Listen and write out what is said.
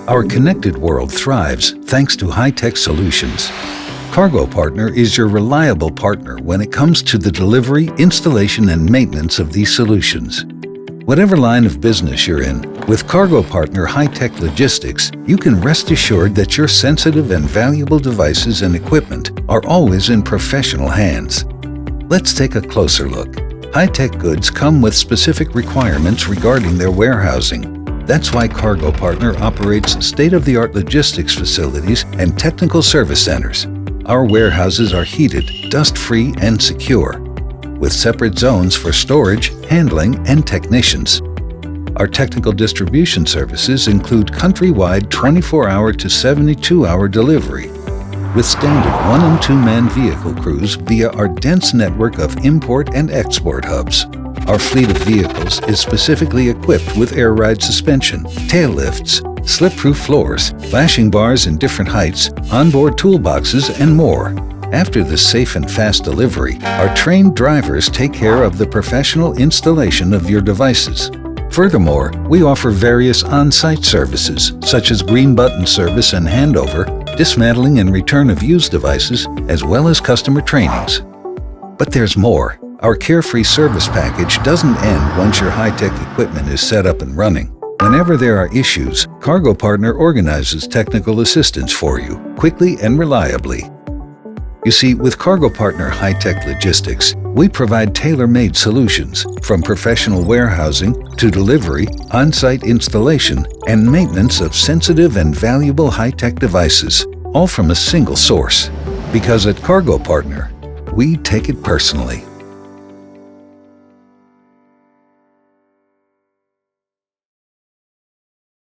Our connected world thrives thanks to high-tech solutions. Cargo Partner is your reliable partner when it comes to the delivery, installation, and maintenance of these solutions. Whatever line of business you're in, with Cargo Partner High-Tech Logistics, you can rest assured that your sensitive and valuable devices and equipment are always in professional hands. Let's take a closer look. High-tech goods come with specific requirements regarding their warehousing. That's why Cargo Partner operates state-of-the-art logistics facilities and technical service centers. Our warehouses are heated, dust-free, and secure, with separate zones for storage, handling, and technicians. Our technical distribution services include countrywide 24-hour to 72-hour delivery, with standard 1- and 2-man vehicle crews via our dense network of import and export hubs. Our fleet of vehicles is specifically equipped with air ride suspension, tail lifts, slip-proof floors, flashing bars in different heights, onboard toolboxes, and more. After the safe and fast delivery, our trained drivers take care of the professional installation of your devices. Furthermore, we offer various on-site services, such as green button service and handover, dismantling and return of used devices, as well as customer trainings. But there's more. Our Carefree service package doesn't end once your high-tech equipment is set up and running. Whenever there are issues, Cargo Partner organizes technical assistance for you, quickly and reliably. You see, with Cargo Partner High-Tech Logistics, we provide tailor-made solutions, from professional warehousing to delivery, on-site installation, and maintenance of sensitive and valuable high-tech devices, all from a single source. Because at Cargo Partner, we take it personally.